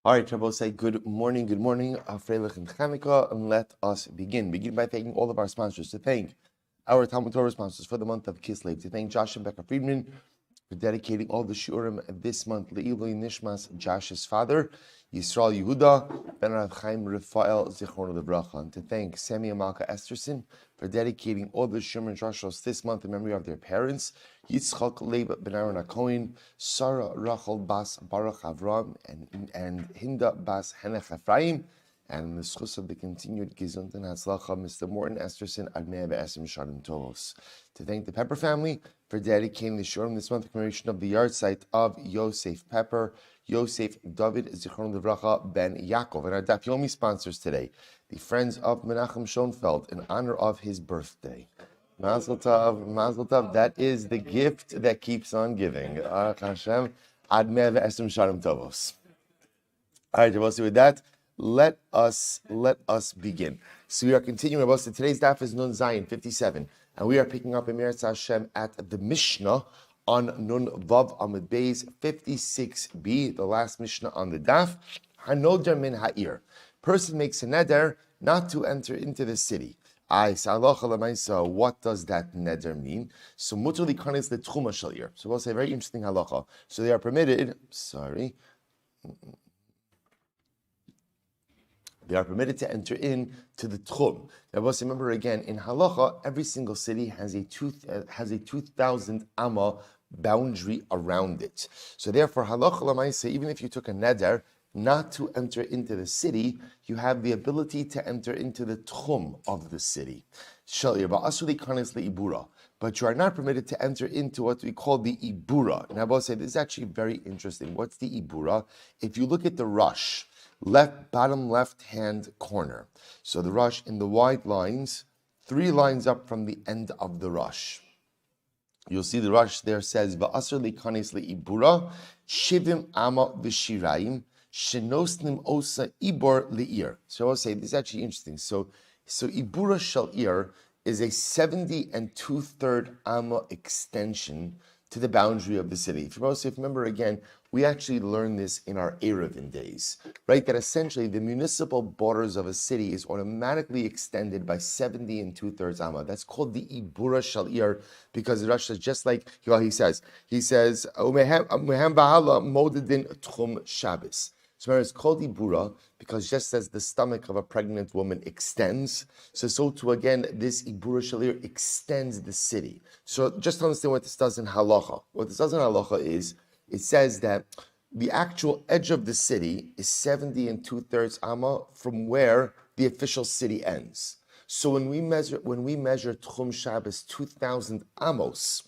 All right, Rabbi, say good morning, Freilich and Chanukah, and let us begin. Begin by thanking all of our sponsors. To thank our Talmud Torah sponsors for the month of Kislev. To thank Josh and Becca Friedman for dedicating all the shiurim this month. Le'ilui Nishmas, Josh's father, Yisrael Yehuda, Ben Rav Chaim Rafael Zichron Lebracha. And to thank Sammy and Malka Esterson for dedicating all the shiurim and drashos this month in memory of their parents, Yitzchak Leib Ben Aaron HaKohen, Sarah Rachel Bas Baruch Avram, and Hinda Bas Henech Ephraim, and the schus of the continued Gesundheit and Hatzlacha, Mr. Morton Esterson, Admei Be'esim Sharim Tovos. To thank the Pepper family for dedicating the Shurim this month in commemoration of the yard site of Yosef Pepper, Yosef David Zichron Levracha Ben Yaakov. And our Daf Yomi sponsors today, the Friends of Menachem Schoenfeld, in honor of his birthday. Mazel Tov, Mazel Tov. That is the gift that keeps on giving. Baruch Hashem, Admei Be'esim Sharim Tovos. All right, Rabbi, with that, let us begin. So we are continuing. Rabbi, today's daf is Nun Zayin 57, and we are picking up in Meretz Hashem at the Mishnah on Nun Vav Amud Beis 56b, the last Mishnah on the daf. Hanodar min ha'ir. Person makes a neder not to enter into the city. What does that neder mean? So mutar likanis letchuma shel ir. So we'll say very interesting halacha. So they are permitted. They are permitted to enter in to the tchum. Now, remember again, in halacha, every single city has a 2,000 amma boundary around it. So therefore, halacha l'maaseh, even if you took a neder not to enter into the city, you have the ability to enter into the tchum of the city. But you are not permitted to enter into what we call the ibura. Now, I'll say this is actually very interesting. What's the ibura? If you look at the rush, bottom left-hand corner. So the rush in the white lines, 3 lines up from the end of the rush. You'll see the rush there says, V'asr likanis le'ibura, shivim ama v'shiraim, shenosnim osa ibor le'ir. So I'll say, this is actually interesting. So ibura shel ir is a 70 2/3 amma extension to the boundary of the city. If you remember again, we actually learned this in our Erevin days, right? That essentially the municipal borders of a city is automatically extended by 70 2/3 amma. That's called the Ibura Shal Ir, because the Rosh says, just like he says, Umehem Bahala Modedin Tchum Shabbos. So it's called Ibura because just as the stomach of a pregnant woman extends, so too again, this Ibura Shalir extends the city. So just to understand what this does in halacha. What this does in halacha is, it says that the actual edge of the city is 70 2/3 amma from where the official city ends. So when we measure Tchum Shabbos 2,000 amos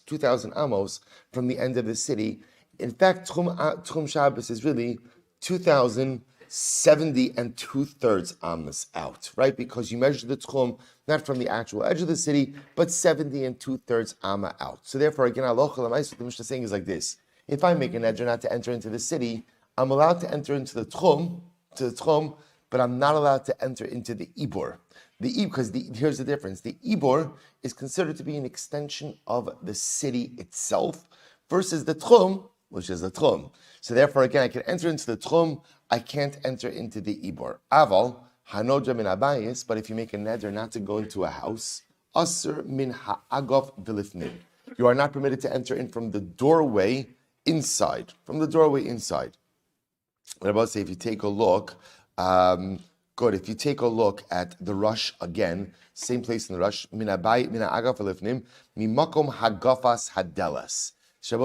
from the end of the city, in fact Tchum Shabbos is really 2,070 2/3 amos out, right? Because you measure the tchum not from the actual edge of the city, but 70 2/3 amma out. So therefore, again, halacha l'maaseh, what the Mishnah is saying is like this: if I make an neder not to enter into the city, I'm allowed to enter into the tchum, but I'm not allowed to enter into the ibor. Here's the difference: the ibor is considered to be an extension of the city itself, versus the tchum, which is the tchum. So therefore, again, I can enter into the tchum, I can't enter into the ibor. Aval, hanodra min abayis, but if you make a neder not to go into a house, asr min ha'agov v'lifnim. You are not permitted to enter in from the doorway inside. What I'm about to say, if you take a look, if you take a look at the rush again, same place in the rush, min ha'bayit, min ha'agov v'lifnim, mimakom hagafas hadelas. So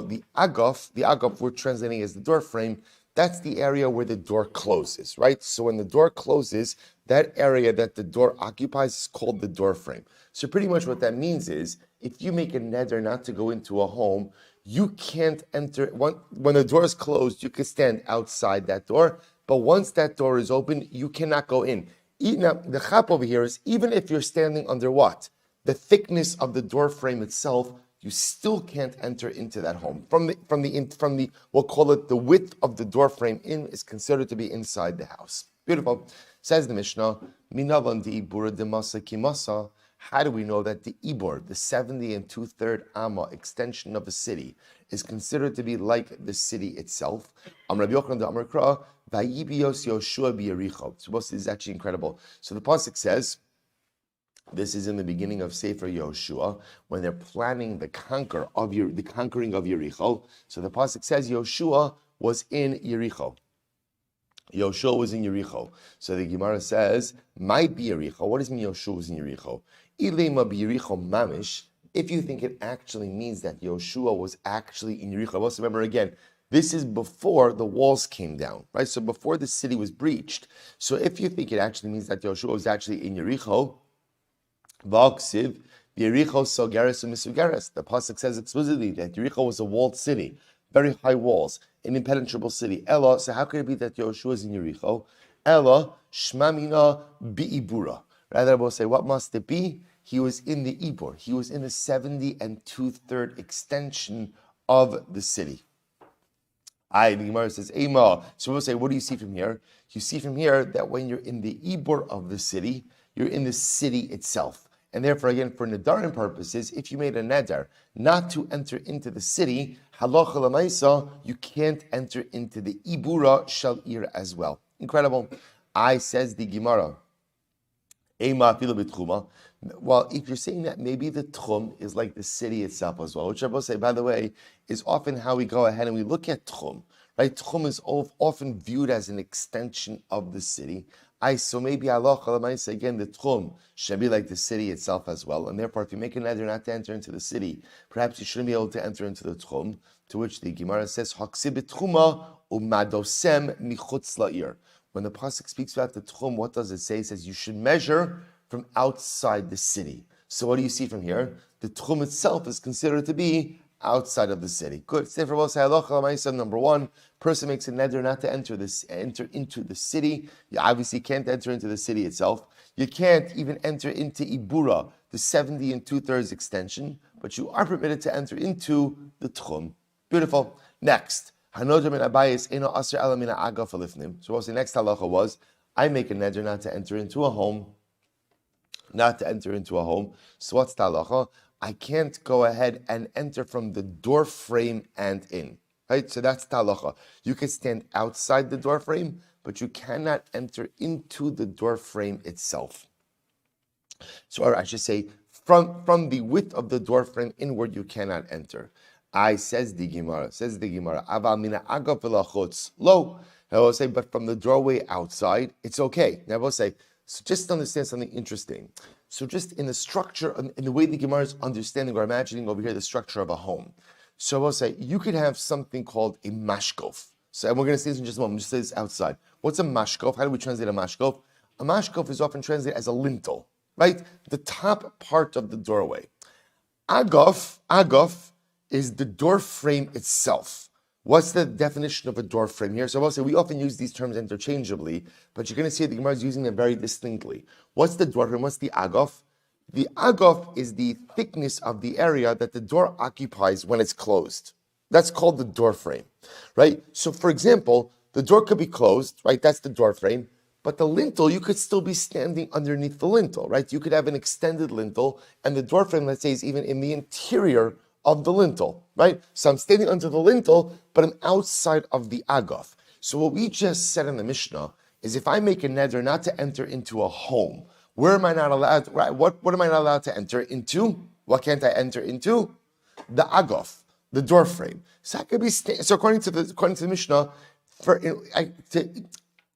the agaf we're translating as the door frame, that's the area where the door closes, right? So when the door closes, that area that the door occupies is called the door frame. So pretty much what that means is, if you make a neder not to go into a home, you can't enter. When the door is closed, you can stand outside that door, but once that door is open, you cannot go in. Now, the chap over here is, even if you're standing under what? The thickness of the door frame itself, you still can't enter into that home. From the we'll call it the width of the door frame in is considered to be inside the house. Beautiful. Says the Mishnah, Minavan di ibura de masa kimasa, How do we know that the Ibor, the 70 and 2/3 Amma extension of a city, is considered to be like the city itself? Rabbi Yochanan the Amar Kra, Vayibios Yoshua b'Yericho. So this is actually incredible. So the pasuk says, this is in the beginning of Sefer Yoshua, when they're planning the conquering of Yericho. So the pasuk says Yoshua was in Yericho. Yoshua was in Yericho. So the Gemara says, might be Yericho. What does it mean Yoshua was in Yericho? Ilema b'Yericho mamish. If you think it actually means that Yoshua was actually in Yericho. Also remember again, this is before the walls came down, right? So before the city was breached. So if you think it actually means that Yoshua was actually in Yericho, V'aksiv, Yericho sogeres u'misugeres. The pasuk says explicitly that Yericho was a walled city, very high walls, an impenetrable city. Ella, so how could it be that Yoshua is in Yericho? Ella, shmamina bi'ibura. Rather, we'll say, what must it be? He was in the Ibor. He was in the 70 and 2/3 extension of the city. The Gemara says, Ema. So we'll say, what do you see from here? You see from here that when you're in the Ibor of the city, you're in the city itself. And therefore, again, for Nedarim purposes, if you made a Nedar not to enter into the city, halacha l'maisa, you can't enter into the Ibura Shalir as well. Incredible. Says the Gemara, Ema afilu b'tchuma. Well, if you're saying that maybe the Tchum is like the city itself as well, which I will say, by the way, is often how we go ahead and we look at Tchum. Right? Tchum is often viewed as an extension of the city. So maybe Allah again, the Tchum should be like the city itself as well. And therefore, if you make a neder not to enter into the city, perhaps you shouldn't be able to enter into the Tchum, to which the Gemara says, Haksib b'tchuma u'madosem michutz la'ir. When the pasuk speaks about the Tchum, what does it say? It says you should measure from outside the city. So what do you see from here? The Tchum itself is considered to be outside of the city. Good. Number one, person makes a neder not to enter into the city. You obviously can't enter into the city itself. You can't even enter into Ibura, the 70 and 2/3 extension, but you are permitted to enter into the Tchum. Beautiful. Next. So what's the next halacha was, I make a neder not to enter into a home. So what's the halacha? I can't go ahead and enter from the door frame and in. Right? So that's the halacha. You can stand outside the door frame, but you cannot enter into the door frame itself. So or I should say, from the width of the door frame inward, you cannot enter. Says the Gemara, Aval mina agav v'lachutz. Lo. I will say, but from the doorway outside, it's okay. Now I will say, so just to understand something interesting. So just in the structure, in the way the Gemara is understanding or imagining over here the structure of a home. So I will say, you could have something called a mashkof. So and we're going to see this in just a moment. Just say this outside. What's a mashkof? How do we translate a mashkof? A mashkof is often translated as a lintel, right? The top part of the doorway. Agaf is the door frame itself. What's the definition of a door frame here? So I will say we often use these terms interchangeably, but you're going to see the Gemara is using them very distinctly. What's the door frame? What's the agaf? The agaf is the thickness of the area that the door occupies when it's closed. That's called the door frame, right? So for example, the door could be closed, right? That's the door frame. But the lintel, you could still be standing underneath the lintel, right? You could have an extended lintel, and the door frame, let's say, is even in the interior of the lintel, right? So I'm standing under the lintel, but I'm outside of the agaf. So what we just said in the Mishnah is if I make a neder not to enter into a home, where am I not allowed, right? What am I not allowed to enter into? What can't I enter into? The agaf, the door frame. So I could be, so according to the Mishnah,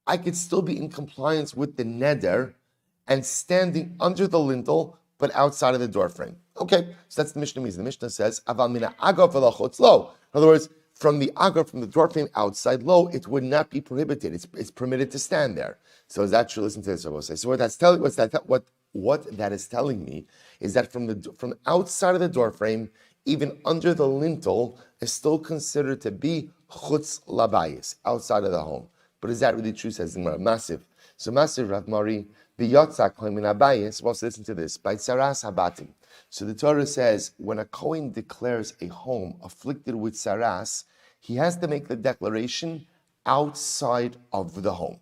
I could still be in compliance with the neder and standing under the lintel, but outside of the door frame. Okay, so that's the Mishnah means. The Mishnah says, Aval mina agaf v'lachutz lo. In other words, from the agaf, from the door frame outside low, it would not be prohibited. It's permitted to stand there. So is that true? Listen to this, I will say. So what that is telling me is that from outside of the door frame, even under the lintel, is still considered to be chutz labayis, outside of the home. But is that really true? Says the Gemara. Massive. So massive, Rav Mari, v'yotzak min abayis. Well, listen to this. By tzaras habatim. So the Torah says, when a Kohen declares a home afflicted with saras, he has to make the declaration outside of the home.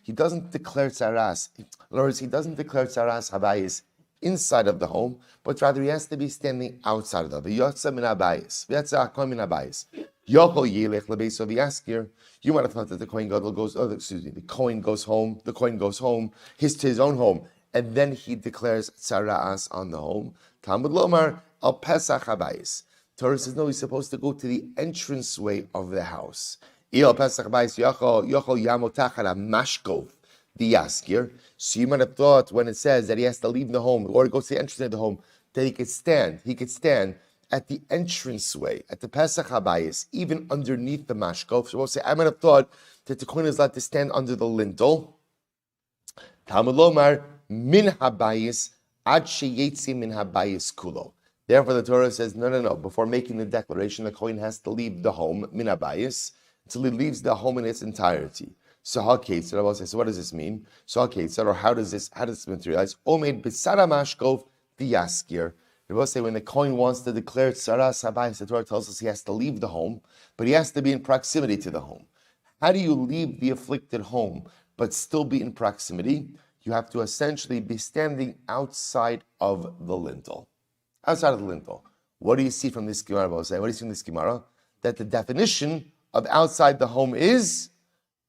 He doesn't declare saras. In other words, he doesn't declare saras habayis inside of the home, but rather he has to be standing outside of the home. Yotza min habayis. Yotza hakohen min habayis. Yochol yilech lebeis v'yaskir. You might have thought that the Kohen Gadol goes, the Kohen goes home, to his own home, and then he declares tzara'as on the home. Talmud Lomar, al Pesach habayis. Torah says, no, he's supposed to go to the entranceway of the house. Il Pesach habayis yochol yamotach ala mashkov. The yaskir. So you might have thought when it says that he has to leave the home or go to the entrance of the home, that he could stand at the entranceway, at the Pesach habayis, even underneath the mashkov. So we'll say, I might have thought that the Kohen is allowed to stand under the lintel. Talmud Lomar, min habayis, ad sheyetzi min habayis kulo. Therefore the Torah says, no. Before making the declaration, the Kohen has to leave the home, min habayis, until he leaves the home in its entirety. So I will say, so what does this mean? So or how does this materialize? Omed b'sara mashkov v'yaskir. I will say when the Kohen wants to declare tzaras habayis, the Torah tells us he has to leave the home, but he has to be in proximity to the home. How do you leave the afflicted home but still be in proximity? You have to essentially be standing outside of the lintel. Outside of the lintel. What do you see from this Gemara? What do you see from this Gemara? That the definition of outside the home is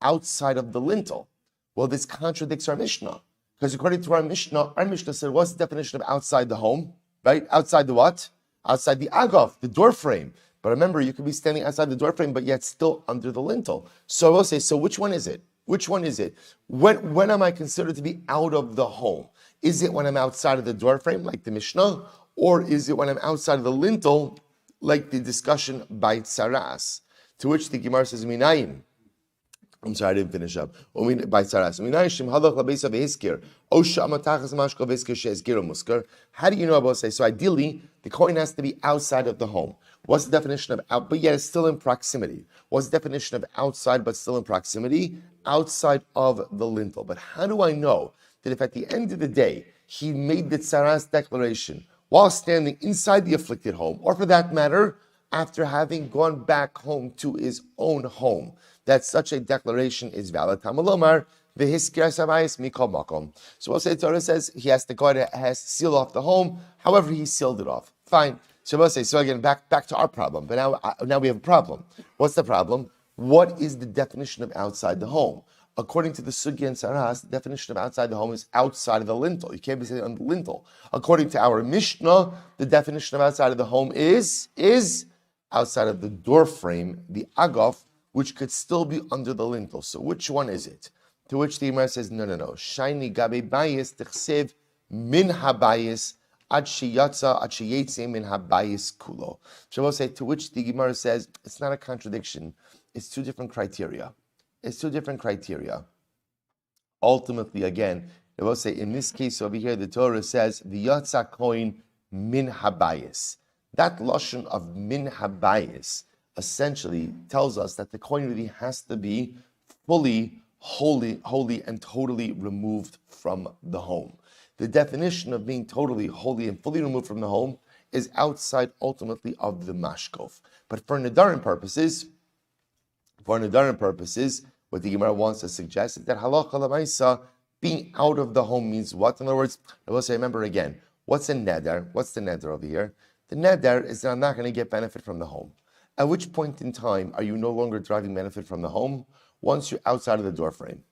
outside of the lintel. Well, this contradicts our Mishnah. Because according to our Mishnah said, what's the definition of outside the home? Right? Outside the what? Outside the agaf, the door frame. But remember, you could be standing outside the door frame, but yet still under the lintel. So we'll say, so which one is it? Which one is it? When am I considered to be out of the home? Is it when I'm outside of the door frame, like the Mishnah? Or is it when I'm outside of the lintel, like the discussion by Tzaras? To which the Gemara says, Minayim. I'm sorry, I didn't finish up. By Tzaras. How do you know about say? So ideally, the Kohen has to be outside of the home. What's the definition of out, but yet it's still in proximity? What's the definition of outside but still in proximity? Outside of the lintel. But how do I know that if at the end of the day, he made the Tzaras declaration while standing inside the afflicted home, or for that matter, after having gone back home to his own home, that such a declaration is valid? Tamalomar, v'hiskir sabayis mikol makom. So we'll say the Torah says he has to go ahead, has to seal off the home. However, he sealed it off. Fine. So we'll say, so again, back to our problem. But now we have a problem. What's the problem? What is the definition of outside the home? According to the Sugya and Saras, the definition of outside the home is outside of the lintel. You can't be sitting on the lintel. According to our Mishnah, the definition of outside of the home is outside of the door frame, the agaf, which could still be under the lintel. So which one is it? To which the Gemara says, no. Shiny gabe bayis tichsev min habayis ad sheyatza min habayis kulo. Shabbos say, to which the Gemara says, it's not a contradiction. It's two different criteria. Ultimately, again, it will say, in this case over here, the Torah says, v'yatza kohen min habayis. That lashon of min habayis essentially tells us that the Kohen really has to be fully, holy, and totally removed from the home. The definition of being totally, holy, and fully removed from the home is outside, ultimately, of the mashkov. But for Nedarim purposes, what the Gemara wants to suggest is that halacha l'maisa, being out of the home means what? In other words, I will say, remember again, what's a neder? What's the neder over here? The neder is that I'm not going to get benefit from the home. At which point in time are you no longer deriving benefit from the home? Once you're outside of the door frame,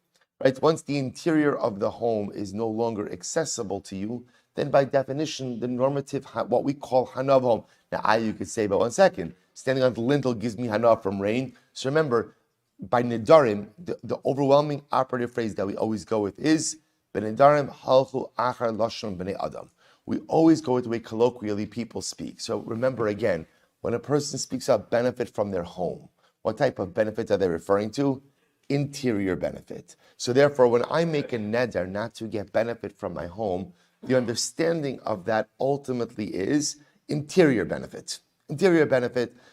right? Once the interior of the home is no longer accessible to you, then by definition, the normative, what we call hanav home. Now, you could say, but 1 second, standing on the lintel gives me hanav from rain. So remember, by Nedarim, the overwhelming operative phrase that we always go with is, Nedarim halchu achar lashon b'nei adam. We always go with the way colloquially people speak. So remember again, when a person speaks of benefit from their home, what type of benefit are they referring to? Interior benefit. So therefore, when I make a neder not to get benefit from my home, the understanding of that ultimately is interior benefit.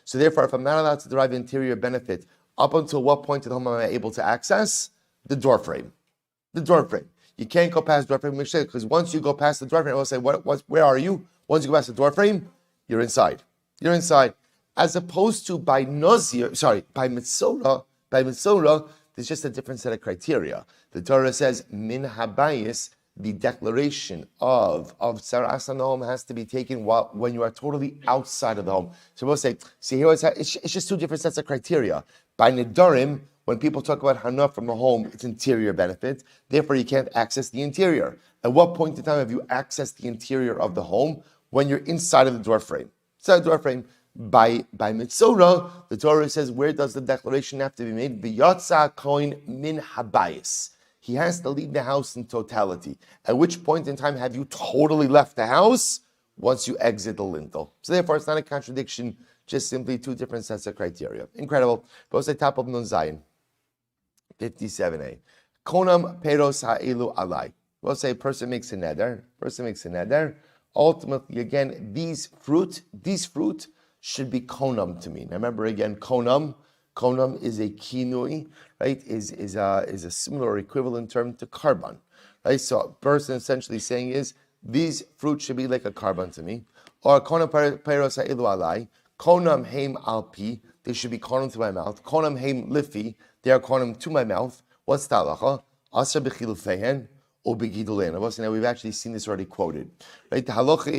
So therefore, if I'm not allowed to derive interior benefit, up until what point in the home am I able to access? The door frame. You can't go past the door frame because once you go past the door frame, I will say, where are you? Once you go past the door frame, you're inside. As opposed to by Mitzorah, there's just a different set of criteria. The Torah says, min habayis, the declaration of Tzaras HaNoam has to be taken when you are totally outside of the home. So we'll say, see here, it's just two different sets of criteria. By Nedarim, when people talk about Hana from a home, it's interior benefit. Therefore, you can't access the interior. At what point in time have you accessed the interior of the home? When you're inside of the door frame. Inside the door frame. By Mitzorah, the Torah says, where does the declaration have to be made? V'yatsa koin min habayis. He has to leave the house in totality. At which point in time have you totally left the house? Once you exit the lintel. So therefore, it's not a contradiction, just simply two different sets of criteria. Incredible. Both say top of Nun Zayin, 57a. Konam peros ha'elu alai. We'll say a person makes a neder. Ultimately, again, these fruit should be konam to me. Now remember again, konam is a kinui, right? Is a similar equivalent term to karban, right? So a person essentially saying is these fruits should be like a karban to me, or konam peros ha'elu alai, konam heim alpi, they should be konam to my mouth. Konam heim lifi, they are konam to my mouth. What's the halacha? Asher b'chilufehen. Now we've actually seen this already quoted. Right? The halacha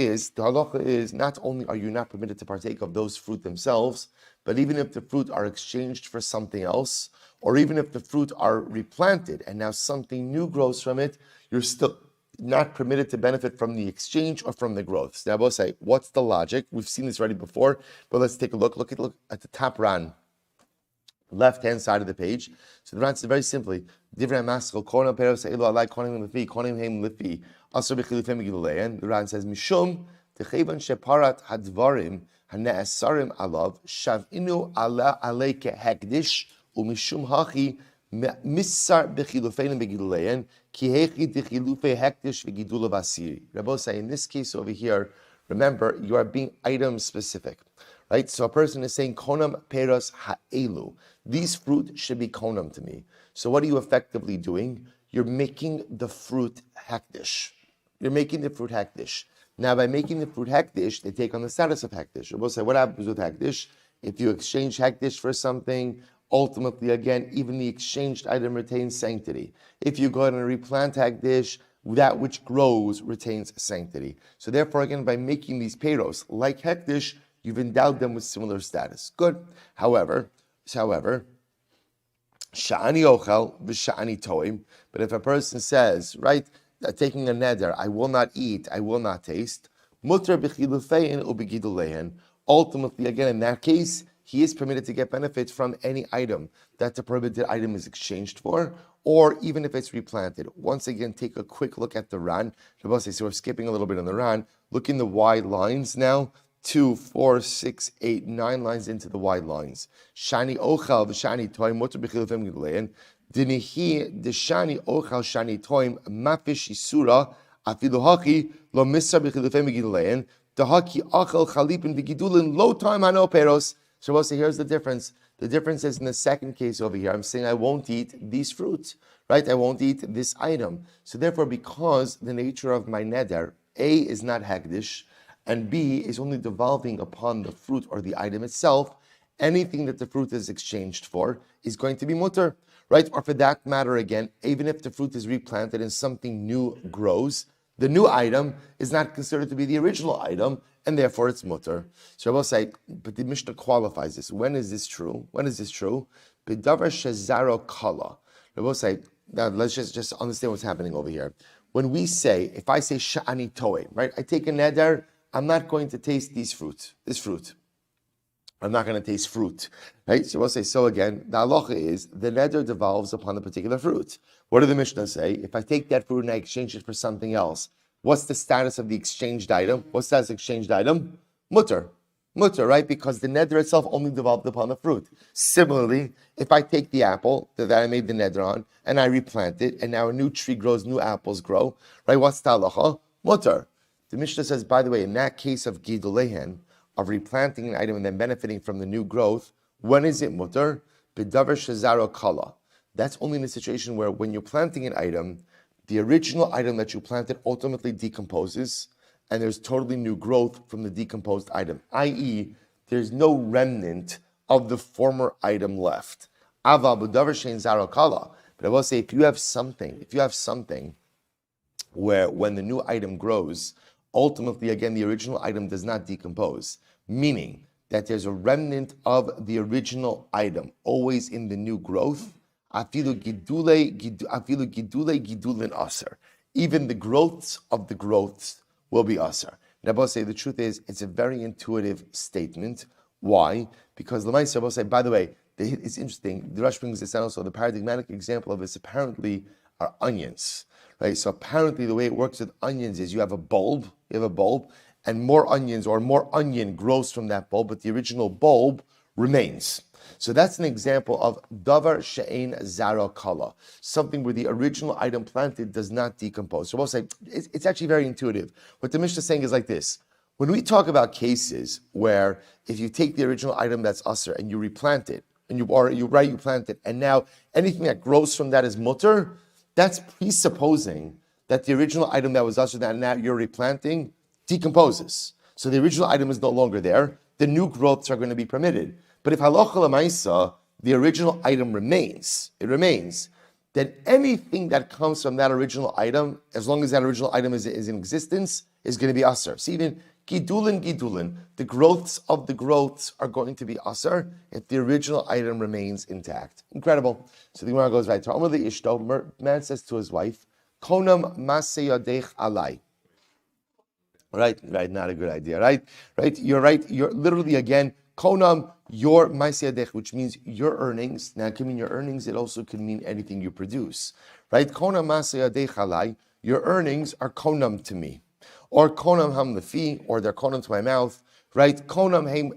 is not only are you not permitted to partake of those fruit themselves, but even if the fruit are exchanged for something else, or even if the fruit are replanted and now something new grows from it, you're still not permitted to benefit from the exchange or from the growth. So now we'll say, what's the logic? We've seen this already before, but let's take a look. Look at the top ran. Left-hand side of the page. So the Ran says very simply, Divrei Maschil, Korna Peros Elu Alai, Konim Lifi, Konim Heim Lifi, Asur B'chilufim Gilulein. The Ran says, Mishum, Techevan Sheparat Hadvarim, Hane'asarim Alav, Shavinu Ala Aleike Hekdish, Umishum Hachi, Missar B'chilufim Gilulein, Kihechi Dechilufe Hekdish V'gidula Vasiri. Rabbi say, in this case over here, remember, you are being item specific. Right? So a person is saying, Konam peros ha'elu. These fruit should be konam to me. So what are you effectively doing? You're making the fruit hekdish. Now by making the fruit hekdish, they take on the status of hekdish. We'll say, what happens with hekdish? If you exchange hekdish for something, ultimately again, even the exchanged item retains sanctity. If you go ahead and replant hekdish, that which grows retains sanctity. So therefore again, by making these peros like hekdish, you've endowed them with similar status. Good. However, sha'ani ochel v'sha'ani toim. But if a person says, right, taking a neder, I will not eat, I will not taste, mutar b'chilufein u'b'gidulein. Ultimately, again, in that case, he is permitted to get benefits from any item that the prohibited item is exchanged for, or even if it's replanted. Once again, take a quick look at the Ran. So we're skipping a little bit on the Ran. Look in the wide lines now. 2, 4, 6, 8, 9 lines into the wide lines. Shani ochal v'shani toim mutar b'chilufim gidulein. Dinihi deshani ochal shani toim mafish isura afilu haki lo misar b'chilufim gidulein. Dahaki achal chalipin v'gidulin lo toim hano peros. So we'll say, here's the difference. The difference is in the second case over here. I'm saying I won't eat these fruits, right? I won't eat this item. So therefore, because the nature of my neder, A, is not hagdish, and B, is only devolving upon the fruit or the item itself, anything that the fruit is exchanged for is going to be mutter, right? Or for that matter again, even if the fruit is replanted and something new grows, the new item is not considered to be the original item, and therefore it's mutter. So I will say, but the Mishnah qualifies this. When is this true? B'davar shezaro kala. I will say, now let's just understand what's happening over here. When we say, if I say sha'ani toeh, right? I take a neder, I'm not going to taste this fruit. I'm not going to taste fruit, right? So we'll say, so again, the halacha is, the neder devolves upon the particular fruit. What did the Mishnah say? If I take that fruit and I exchange it for something else, what's the status of the exchanged item? What's that exchanged item? Mutter, right? Because the neder itself only devolved upon the fruit. Similarly, if I take the apple that I made the neder on, and I replant it, and now a new tree grows, new apples grow, right? What's the halacha? Mutter. The Mishnah says, by the way, in that case of gidulehen, of replanting an item and then benefiting from the new growth, when is it mutter? B'davar shezaro kala. That's only in a situation where when you're planting an item, the original item that you planted ultimately decomposes, and there's totally new growth from the decomposed item, i.e., there's no remnant of the former item left. Ava b'davar shein zaro kala. But I will say, if you have something where when the new item grows, ultimately, again, the original item does not decompose, meaning that there's a remnant of the original item always in the new growth. Afilu gidulin aser. Even the growths of the growths will be aser. Now, say the truth is, it's a very intuitive statement. Why? Because Lamaisa say, by the way, it's interesting. The Rush brings this out also. The paradigmatic example of this apparently are onions. Right? So apparently the way it works with onions is you have a bulb, and more onions or more onion grows from that bulb, but the original bulb remains. So that's an example of davar she'ein zara kala, something where the original item planted does not decompose. So we'll say it's actually very intuitive. What the Mishnah is saying is like this. When we talk about cases where if you take the original item that's usher and you replant it, and you plant it, and now anything that grows from that is mutter, that's presupposing that the original item that was usher that now you're replanting decomposes. So the original item is no longer there. The new growths are going to be permitted. But if halacha l'maisa, the original item remains, then anything that comes from that original item, as long as that original item is in existence, is going to be asr. So even gidulin, the growths of the growths are going to be asr if the original item remains intact. Incredible. So the Gemara goes right. Man says to his wife, Konam maseyadech alai. Right, not a good idea, right? You're right. You're literally, again, konam, your maasiyadech, which means your earnings. Now, it can mean your earnings. It also can mean anything you produce, right? Konam maasiyadech alai, your earnings are konam to me. Or konam ham lefi, or they're konam to my mouth, right? Konam haim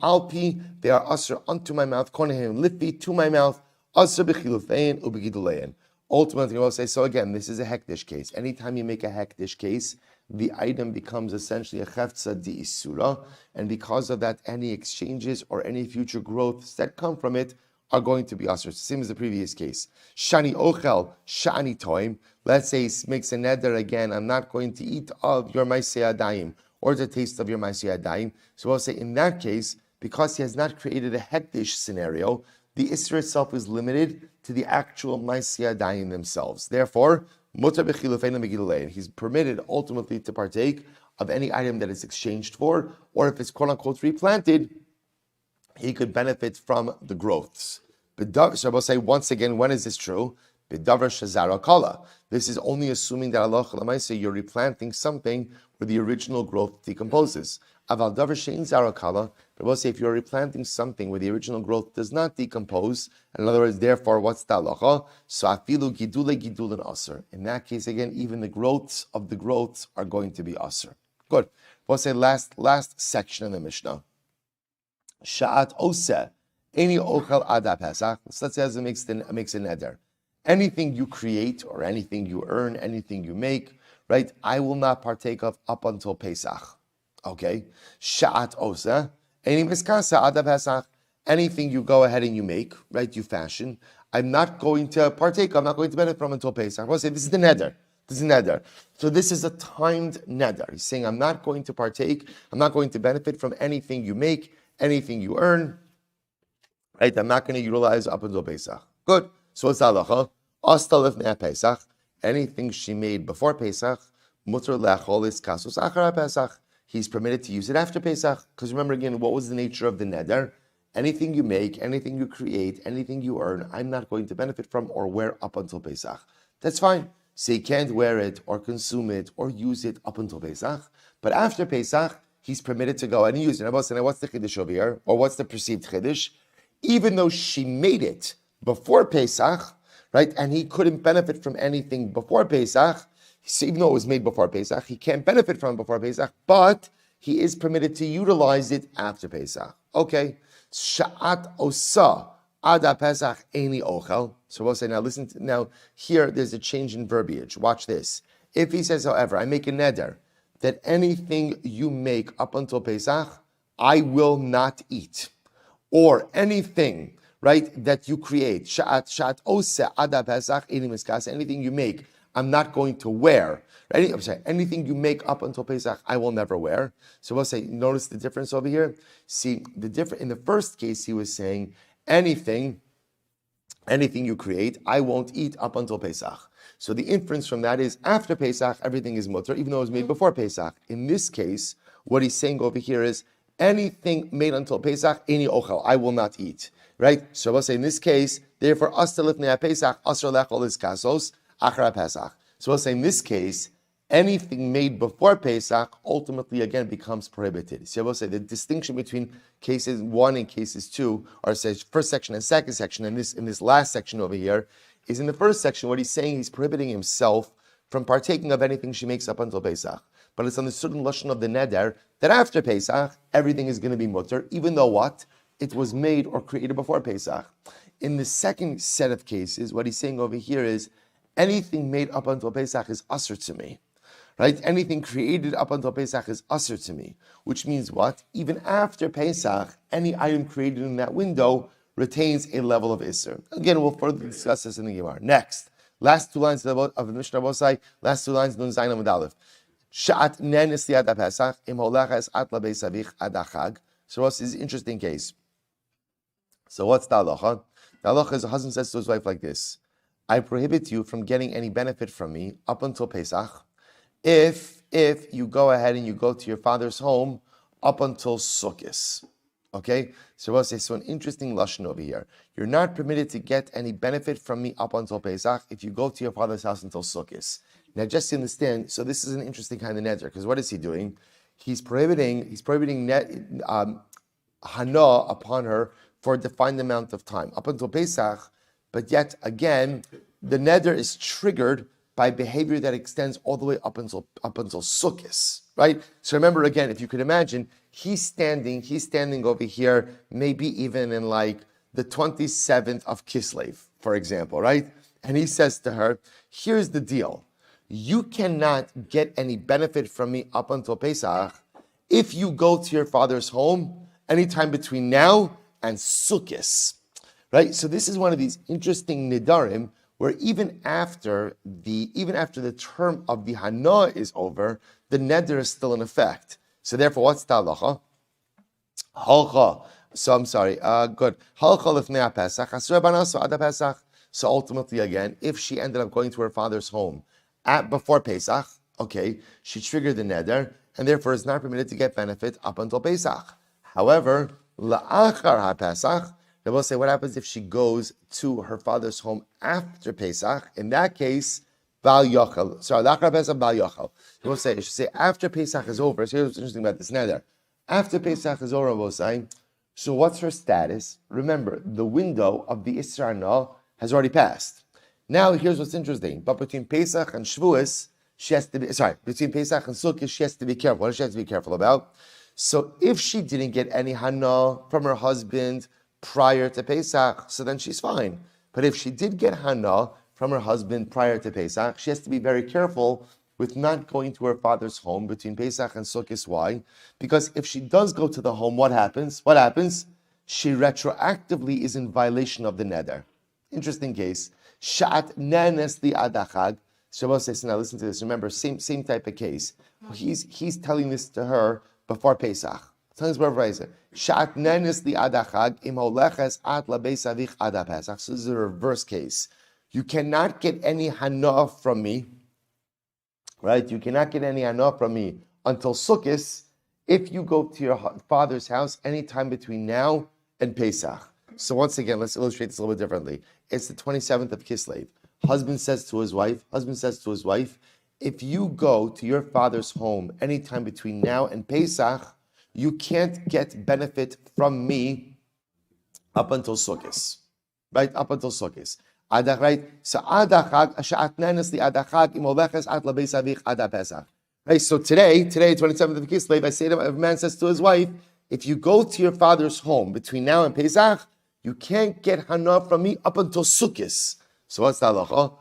alpi, they are asr unto my mouth. Konam haim lifi, to my mouth. Asr b'chilufein u'b'gidulein. Ultimately, we'll say, so again, this is a hektish case. Anytime you make a hektish case, the item becomes essentially a chefza di isura, and because of that, any exchanges or any future growths that come from it are going to be asr. Same as the previous case. Shani ochel, shani toim. Let's say he makes a neder again, I'm not going to eat of your maaseh adayim, or the taste of your maaseh adayim. So we'll say, in that case, because he has not created a hektish scenario, the Isra itself is limited to the actual maaseh adayim themselves. Therefore, mutar b'chilufein u'b'gidulein. He's permitted ultimately to partake of any item that is exchanged for, or if it's quote unquote replanted, he could benefit from the growths. So I will say once again, when is this true? B'davar shazara kala. This is only assuming that Allah l'maaseh you're replanting something where the original growth decomposes. Aval davar she'ein zara kala. But we'll say if you're replanting something where the original growth does not decompose, in other words, therefore, what's the halacha? So afilu gidulin aser. In that case, again, even the growths of the growths are going to be aser. Good. We'll say last section of the Mishnah. Sha'at oseh any ochel ada pesach. So let's say as it makes a neder. Anything you create or anything you earn, anything you make, right? I will not partake of up until Pesach. Okay? Sha'at oseh. Anything you go ahead and you make, right? You fashion. I'm not going to partake. I'm not going to benefit from until Pesach. I'll say this is the neder. So this is a timed neder. He's saying I'm not going to partake. I'm not going to benefit from anything you make, anything you earn. Right? I'm not going to utilize up until Pesach. Good. So what's the halacha? Asta lifnei Pesach. Anything she made before Pesach, mutar le'achol is kasus achar Pesach. He's permitted to use it after Pesach. Because remember again, what was the nature of the neder? Anything you make, anything you create, anything you earn, I'm not going to benefit from or wear up until Pesach. That's fine. So he can't wear it or consume it or use it up until Pesach. But after Pesach, he's permitted to go and use it. What's the chiddush over here? Or what's the perceived chiddush? Even though she made it before Pesach, right, and he couldn't benefit from anything before Pesach, so even though it was made before Pesach, he can't benefit from it before Pesach, but he is permitted to utilize it after Pesach. Okay. Sha'at osa ada Pesach eini ochel. So we'll say, now here there's a change in verbiage. Watch this. If he says, however, I make a neder that anything you make up until Pesach, I will not eat. Or anything, right, that you create, sha'at osa ada Pesach eini miskas, anything you make, I'm not going to wear. Anything you make up until Pesach, I will never wear. So we'll say, notice the difference over here. See, in the first case, he was saying anything anything you create, I won't eat up until Pesach. So the inference from that is after Pesach, everything is mutter, even though it was made before Pesach. In this case, what he's saying over here is anything made until Pesach, any ochel, I will not eat. Right? So we'll say in this case, therefore, us to lifnei Pesach, asr lechol is kasos, achra Pesach. So we'll say in this case, anything made before Pesach ultimately again becomes prohibited. So we'll say the distinction between cases 1 and cases 2, or says first section and second section, and in this last section over here, is in the first section what he's saying, he's prohibiting himself from partaking of anything she makes up until Pesach. But it's on the certain lashon of the neder that after Pesach, everything is going to be mutter, even though what? It was made or created before Pesach. In the second set of cases, what he's saying over here is anything made up until Pesach is usher to me. Right? Anything created up until Pesach is usher to me, which means what? Even after Pesach, any item created in that window retains a level of Isser. Again, we'll further discuss this in the Gemara. Next, last two lines of the Mishnah Bosai, last two lines, Nun Zayin Amud Aleph. Sha'at nenis li'ad Pesach, im holeches at la beis avich ad achag. So this is an interesting case. So what's the halacha? The halacha is a husband says to his wife like this: I prohibit you from getting any benefit from me up until Pesach, if you go ahead and you go to your father's home up until Sukkot. Okay? So we'll say, so an interesting lashon over here. You're not permitted to get any benefit from me up until Pesach if you go to your father's house until Sukkot. Now just to understand, so this is an interesting kind of neder, because what is he doing? He's prohibiting hana upon her for a defined amount of time, up until Pesach, but yet again, the neder is triggered by behavior that extends all the way up until Sukkot, right? So remember again, if you could imagine, he's standing over here, maybe even in like the 27th of Kislev, for example, right? And he says to her, here's the deal. You cannot get any benefit from me up until Pesach if you go to your father's home anytime between now and Sukkot, right? So this is one of these interesting Nedarim where even after the term of the hana is over, the neder is still in effect. So therefore, what's the halacha? Halcha. So I'm sorry. Good. Halcha lifnei Pesach. Asur banaso ad Pesach. So ultimately, again, if she ended up going to her father's home before Pesach, okay, she triggered the neder, and therefore is not permitted to get benefit up until Pesach. However, la'achar ha-Pesach, they will say, what happens if she goes to her father's home after Pesach? In that case, Bal Yochel. Sorry, Lachar Pesach, Bal Yochel. They will say, it should say, after Pesach is over. So here's what's interesting about this neder. After Pesach is over, we'll say, so what's her status? Remember, the window of the Isra Hana has already passed. Now, here's what's interesting. But between Pesach and Shavuos, between Pesach and Sukkot, she has to be careful. What does she have to be careful about? So if she didn't get any Hana from her husband prior to Pesach, so then she's fine. But if she did get hana from her husband prior to Pesach, she has to be very careful with not going to her father's home between Pesach and Sukkot. Why? Because if she does go to the home, what happens? She retroactively is in violation of the neder. Interesting case. Sha'at nenes li adachag. Shabbos says, now listen to this. Remember, same type of case. He's telling this to her before Pesach. So this is a reverse case. You cannot get any hana from me, right? You cannot get any hana from me until Sukkot if you go to your father's house anytime between now and Pesach. So once again, let's illustrate this a little bit differently. It's the 27th of Kislev. Husband says to his wife, if you go to your father's home anytime between now and Pesach, you can't get benefit from me up until Sukkot. Right? Up until Sukkot. Right? So right? So today, 27th of Kislev, I say to a man says to his wife, if you go to your father's home between now and Pesach, you can't get hana from me up until Sukkot. So what's the halacha?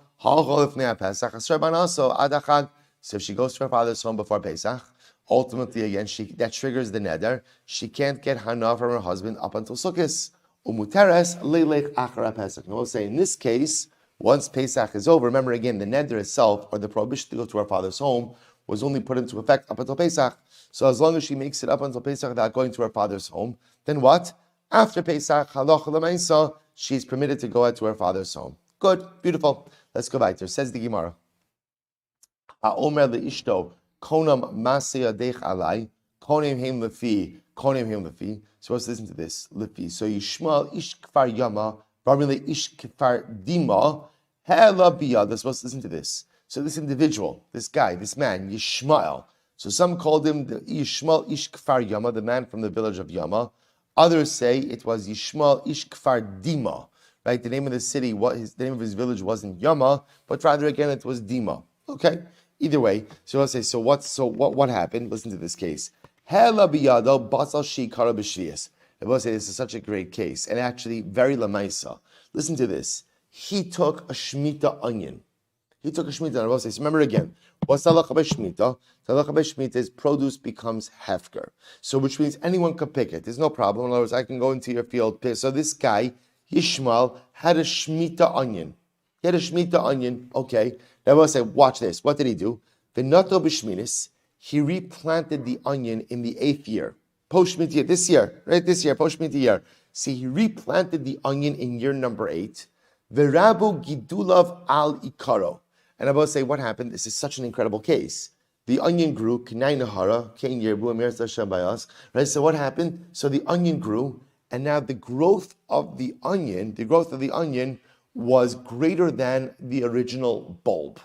So if she goes to her father's home before Pesach, ultimately, again, that triggers the neder. She can't get hana from her husband up until Sukkot. Umuteres leilech achara Pesach. And we'll say in this case, once Pesach is over, remember again, the neder itself, or the prohibition to go to her father's home, was only put into effect up until Pesach. So as long as she makes it up until Pesach without going to her father's home, then what? After Pesach, halacha l'maisa, she's permitted to go out to her father's home. Good, beautiful. Let's go back there. Says the Gemara. Ha'omer le'ishto konam masya dech alai konim him lefi. So let's listen to this. Lefi. So Yishmael ish kfar yama v'amrile ish kfar dima hela biyad. Let's listen to this. So this individual, this guy, this man, Yishmael. So some called him the Yishmael ish kfar yama, the man from the village of Yama. Others say it was Yishmael ish kfar dima. Right, the name of the city, the name of his village wasn't Yama, but rather again it was Dima. Okay, either way. So I'll say, what happened? Listen to this case. Hela biyado basal shikara b'shvius. I will say this is such a great case, and actually very lamaisa. Listen to this. He took a shmita onion. And I will say, so remember again, what's halacha b'shmita? Halacha b'shmita is produce becomes hefker. So which means anyone can pick it. There's no problem. In other words, I can go into your field, pick. So this guy, Yishmael, had a shmita onion. Okay. Now we'll say, watch this. What did he do? V'nato b'shminis, he replanted the onion in the 8th year. Post-shmita year, this year, post-shmita year. See, he replanted the onion in year number 8. V'rabu gidulav al ikaro. And I will say, what happened? This is such an incredible case. The onion grew, right? So what happened? So the onion grew, and now the growth of the onion was greater than the original bulb.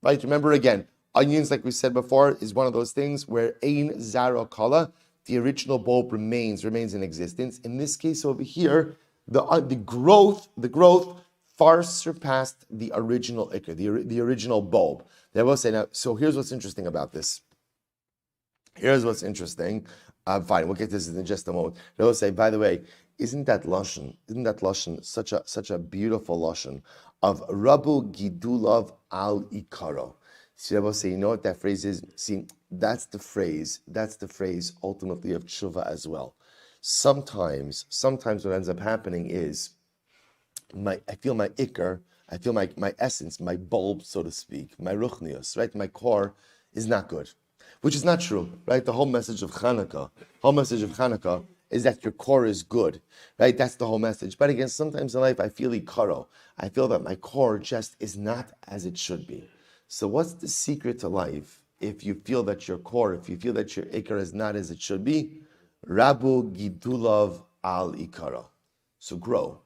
Right? Remember again, onions, like we said before, is one of those things where ein zara kala, the original bulb remains in existence. In this case over here, the growth far surpassed the original ikr, the original bulb. They will say now. So here's what's interesting about this. Fine, we'll get this in just a moment. They will say, by the way, isn't that lashon such a beautiful lashon of Rabu Gidulav al Ikaro? See, I will say, you know what that phrase is? See, that's the phrase ultimately of tshuva as well. Sometimes what ends up happening is I feel my essence, my bulb, so to speak, my ruchnius, right? My core is not good, which is not true, right? The whole message of Chanukah is that your core is good, right? That's the whole message. But again, sometimes in life I feel ikaro. I feel that my core just is not as it should be. So what's the secret to life? If you feel that your ikar is not as it should be, Rabu Gidulav al Ikara. So grow.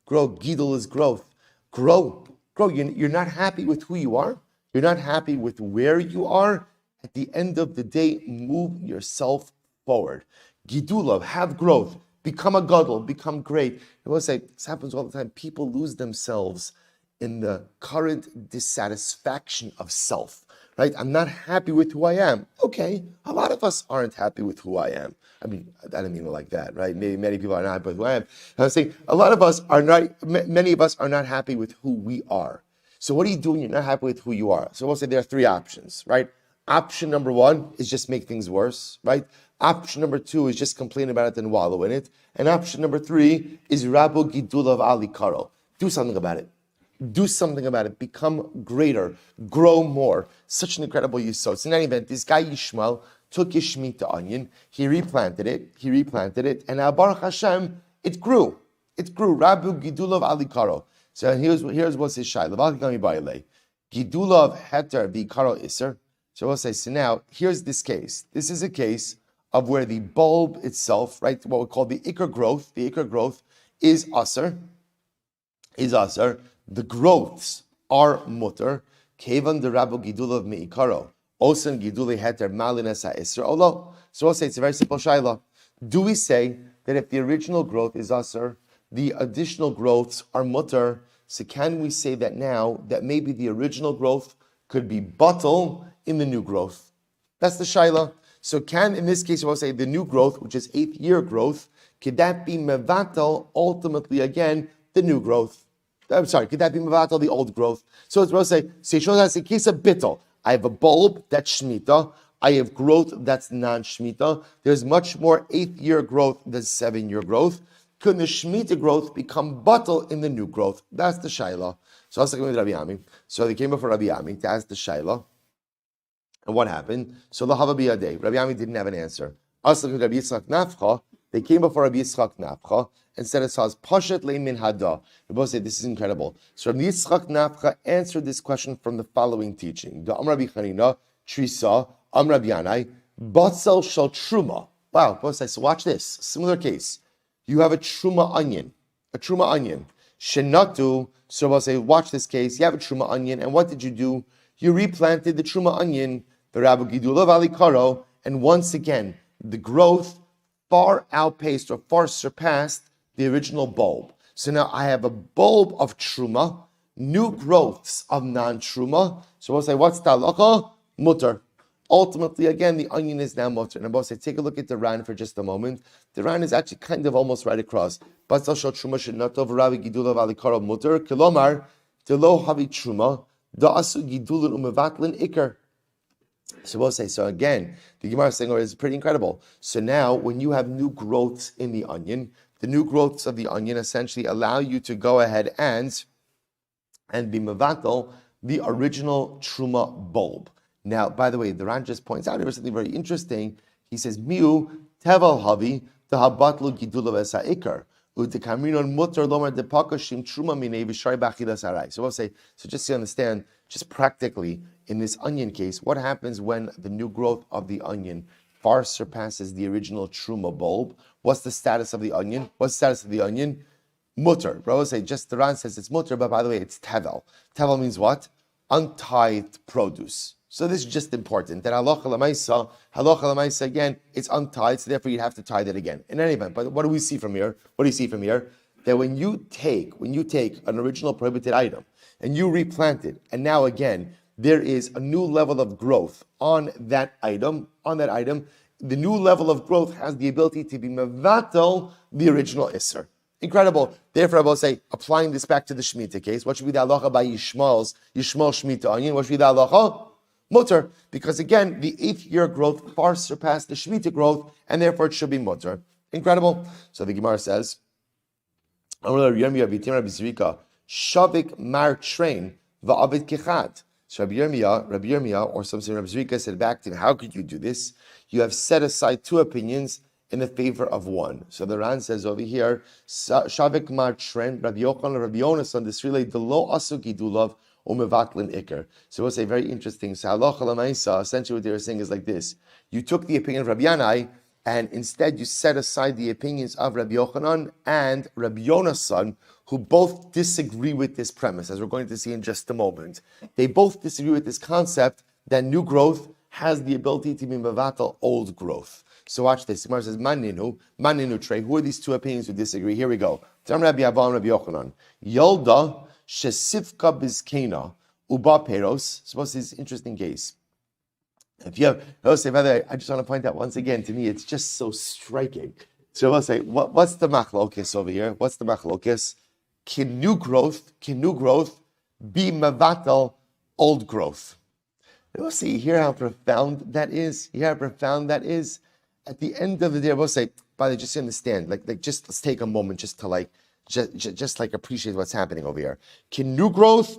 Gidul is growth. Grow. You're not happy with who you are. You're not happy with where you are. At the end of the day, move yourself forward. Gidulav, have growth. Become a gadol. Become great. I will say, this happens all the time. People lose themselves in the current dissatisfaction of self. Right? I'm not happy with who I am. Okay, a lot of us aren't happy with who I am. I mean, I don't mean it like that, right? Maybe many people are not happy with who I am. I'm saying many of us are not happy with who we are. So what are you doing? You're not happy with who you are. So we'll say there are 3 options, right? Option number 1 is just make things worse, right? Option number 2 is just complain about it and wallow in it. And option number 3 is Rabu Gidulav Ali Karo. Do something about it. Become greater. Grow more. Such an incredible yisod. So in any event, this guy Yishmael took his shemitah onion. He replanted it. And now Baruch Hashem, it grew. Rabu Gidulav Ali Karo. So here's what's his shayla. Gidulav heter v'ikaro iser. So we'll say, so now, here's this case. This is a case of where the bulb itself, right, what we call the ikar growth is aser. The growths are mutter. Kevan the Rabu Gidulav me'ikaro. Osen Gidule heter malines ha'isr olo. So we'll say, it's a very simple shayla. Do we say that if the original growth is aser, the additional growths are mutter? So can we say that now that maybe the original growth could be bottle in the new growth? That's the shayla. So in this case, we'll say the new growth, which is 8th year growth, could that be mevatel, ultimately again, the new growth? I'm sorry, could that be mevatel, the old growth? So it's we'll say, in case of bittel, I have a bulb, that's shmita. I have growth, that's non-shmita. There's much more 8th year growth than 7-year growth. Could the Shemitah growth become bottle in the new growth? That's the Shaila. So I was talking with Rabbi Ami. So they came before Rabbi Ami to ask the Shaila. And what happened? So the Hava Biyadeh. Rabbi Ami didn't have an answer. I was talking with Rabbi Yitzchak Nafcha. They came before Rabbi Yitzchak Nafcha and said as Pashat Leimin Hada. Rabbi said, this is incredible. So Rabbi Yitzchak Nafcha answered this question from the following teaching. The Am Rabbi Chanina, Trisa, Am Rabbi Yanai, Batzel Shal Truma. Wow, Rabbi said, so watch this. Similar case. You have a Truma onion. Shenatu, so Rabbi say, watch this case. You have a Truma onion, and what did you do? You replanted the Truma onion, the Rabbi Gidula Vali Karo, and once again, the growth far outpaced or far surpassed the original bulb. So now I have a bulb of Truma, new growths of non-Truma. So we'll say, what's the halacha? Mutter. Ultimately, again, the onion is now mutter. And I'll say, take a look at the Ran for just a moment. The Ran is actually kind of almost right across. Batzal shal Truma shenatov Rabbi Gidula v'alikaro mutter. Kilomar, delo havi Truma, da'asu gidulin umevatlin ikar. So we'll say, so again, the Gemara is saying, oh, it's pretty incredible. So now, when you have new growths in the onion, the new growths of the onion essentially allow you to go ahead and be mevatel the original Truma bulb. Now, by the way, the Ran just points out here something very interesting. He says, Miu teval havi tahabatlu gidula v'sa'ikar u'tekaminon mutar lomar depakashim truma minei v'shari b'achilas harai. So we'll say, so just to understand, just practically, in this onion case, what happens when the new growth of the onion far surpasses the original Truma bulb? What's the status of the onion? What's the status of the onion? Mutter. Bro, say, just the Ran says it's mutter, but by the way, it's tevel. Tevel means what? Untithed produce. So this is just important. That halacha l'maisa, again, it's untied, so therefore you have to tie that again. In any event, but what do we see from here? That when you take an original prohibited item and you replant it, and now again, there is a new level of growth on that item. The new level of growth has the ability to be mevatel the original isser. Incredible. Therefore, I will say, applying this back to the Shemitah case, what should be the halacha by Yishmael Shemitah onion? What should be the halacha? Mutter. Because again, the 8th year growth far surpassed the Shemitah growth, and therefore it should be mutter. Incredible. So the Gemara says, Shavik mar train va'avid kichad. So Rabbi Yirmiyah, or some say Rabbi Zrika, said back to him, how could you do this? You have set aside 2 opinions in the favor of one. So the Ran says over here, Shavik mar train, Rabbi Yochanan, Rabbi Yonasan, this relay, the lo asuki dulav umevatlin ikar. So we'll say very interesting. So halacha l'maisa, essentially what they're saying is like this. You took the opinion of Rabbi Yanai, and instead you set aside the opinions of Rabbi Yochanan and Rabbi Yonasan, who both disagree with this premise, as we're going to see in just a moment. They both disagree with this concept that new growth has the ability to be mevatel old growth. So watch this. Gemara says, Maninu Trey. Who are these 2 opinions who disagree? Here we go. Tam Rabbi Avam, Rabbi Yochanan. Yolda shesivka bizkena uba peros. Suppose this is an interesting case. If you have, by the way, I just want to point out once again, to me, it's just so striking. So I'll say, what's the machlokes over here? What's the machlokes? Can new growth be mevatel old growth? We'll see here how profound that is. At the end of the day, we'll say, by the way, just understand, like just let's take a moment just to just appreciate what's happening over here. Can new growth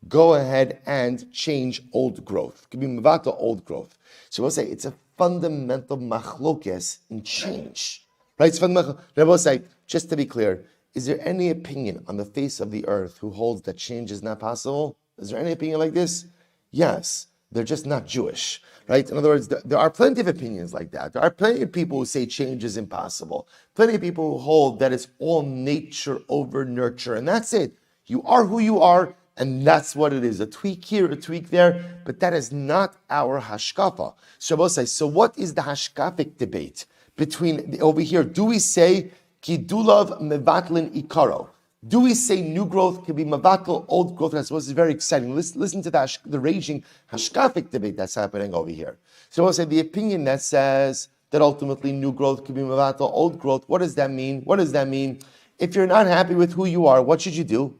go ahead and change old growth? Can be mevatel old growth. So we'll say it's a fundamental machlokes in change, right? It's fundamental. We'll say, just to be clear, is there any opinion on the face of the earth who holds that change is not possible? Is there any opinion like this? Yes. They're just not Jewish, right? In other words, there are plenty of opinions like that. There are plenty of people who say change is impossible. Plenty of people who hold that it's all nature over nurture, and that's it. You are who you are, and that's what it is. A tweak here, a tweak there, but that is not our hashkafa. Shabbos says, so what is the hashkafic debate between over here? Do we say kidulav mevatlin ikaro? Do we say new growth can be mevatel old growth? I suppose it's very exciting. Listen to the raging hashkafic debate that's happening over here. So I'll say the opinion that says that ultimately new growth can be mevatel old growth. What does that mean? If you're not happy with who you are, what should you do?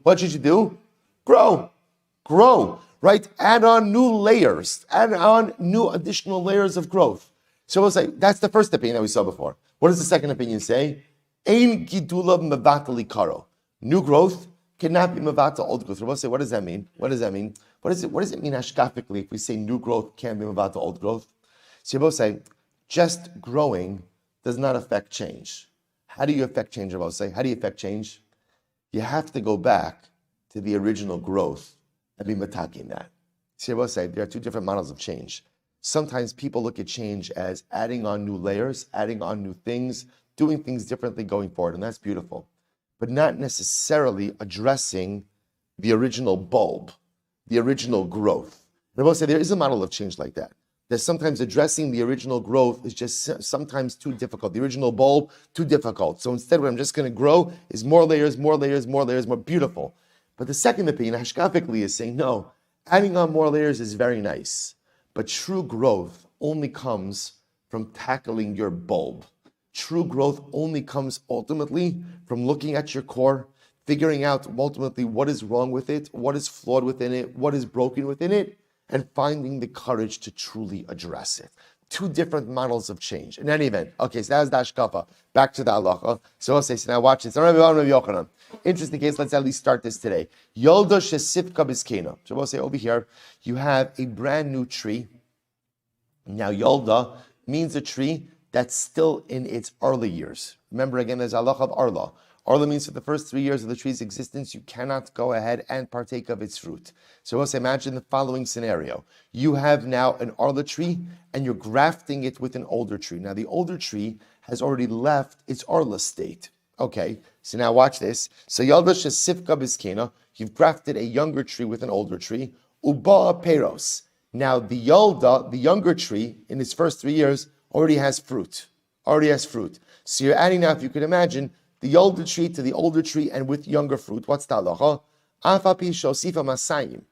Grow, right? Add on new layers. Add on new additional layers of growth. So we'll say that's the first opinion that we saw before. What does the second opinion say? Ein gidulav mevatel ikaro. New growth cannot be mevatel old growth. We'll say, what does that mean? What does it mean hashkafically if we say new growth can't be mevatel old growth? So we'll say, just growing does not affect change. How do you affect change, Rabbi say? How do you affect change? You have to go back to the original growth and be mataking that. See, Rabbi say there are two different models of change. Sometimes people look at change as adding on new layers, adding on new things, doing things differently going forward, and that's beautiful. But not necessarily addressing the original bulb, the original growth. And I will say there is a model of change like that. That sometimes addressing the original growth is just sometimes too difficult. The original bulb, too difficult. So instead, what I'm just going to grow is more layers, more layers, more layers, more beautiful. But the second opinion, hashkafically, is saying, no, adding on more layers is very nice. But true growth only comes from tackling your bulb. True growth only comes ultimately from looking at your core, figuring out ultimately what is wrong with it, what is flawed within it, what is broken within it, and finding the courage to truly address it. Two different models of change. In any event, okay, so that's the hashkafa. Back to the halacha. So I'll say, so now watch this. Interesting case, let's at least start this today. Yolda shesifka biskena. So we'll say over here, you have a brand new tree. Now Yolda means a tree that's still in its early years. Remember again, there's halacha of arla. Arla means for the first 3 years of the tree's existence, you cannot go ahead and partake of its fruit. So let's imagine the following scenario. You have now an arla tree, and you're grafting it with an older tree. Now, the older tree has already left its arla state. Okay, so now watch this. So Yalda shesifka biskena, you've grafted a younger tree with an older tree. Uba peros. Now, the Yalda, the younger tree, in its first 3 years, already has fruit. So you're adding now, if you could imagine, the older tree to the older tree and with younger fruit. What's the halacha? Afapi shosifa masayim.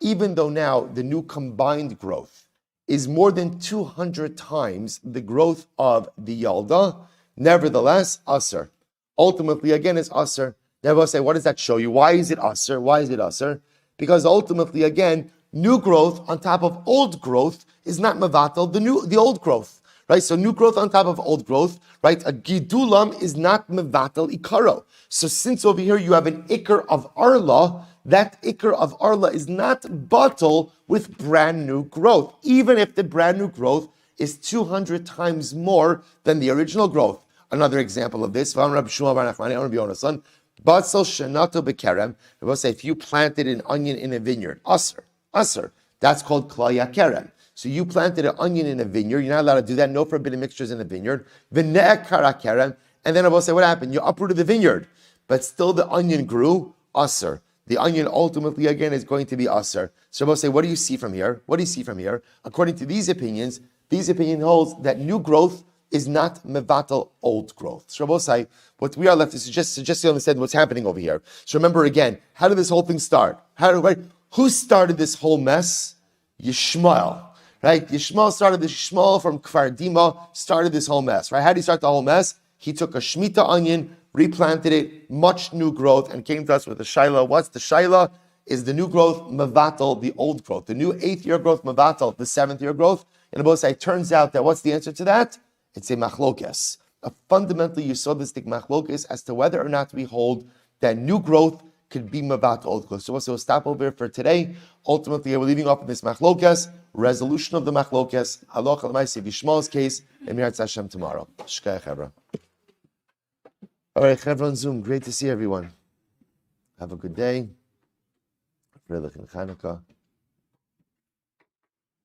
Even though now the new combined growth is more than 200 times the growth of the yalda, nevertheless, aser. Ultimately, again, it's aser. Now we'll say, what does that show you? Why is it aser? Because ultimately, again, new growth on top of old growth is not mavatal, the old growth. Right, so new growth on top of old growth, right? A gidulam is not mevatel ikaro. So since over here you have an ikar of arla, that ikar of arla is not batal with brand new growth, even if the brand new growth is 200 times more than the original growth. Another example of this, Rabbi Shmuel Silber, Batsal shenato bekerem. We'll say if you planted an onion in a vineyard, aser, that's called klaya kerem. So you planted an onion in a vineyard. You're not allowed to do that. No forbidden mixtures in the vineyard. And then I will say, what happened? You uprooted the vineyard, but still the onion grew. Aser. The onion ultimately again is going to be aser. So I will say, what do you see from here? According to these opinions holds that new growth is not mevatel old growth. So I will say, what we are left is just to understand what's happening over here. So remember again, how did this whole thing start? Who started this whole mess? Yishmael. Right? Yishmael from Kfar Dima started this whole mess. Right? How did he start the whole mess? He took a Shemitah onion, replanted it, much new growth, and came to us with a Shaila. What's the Shaila? Is the new growth Mavatal, the old growth. The new 8th year growth Mavatal, the 7th year growth. And both say, it turns out that what's the answer to that? It's a machlokes. Fundamentally, you saw this machlokes as to whether or not we hold that new growth could be mavat old growth. So we'll stop over here for today. Ultimately, we're leaving off in this machlokes, resolution of the machlokes, halacha l'maaseh Yishmael's case, and Mirat Hashem tomorrow. Shkaya Chevra. All right, Chevra on Zoom. Great to see everyone. Have a good day. Freilich and Chanukah.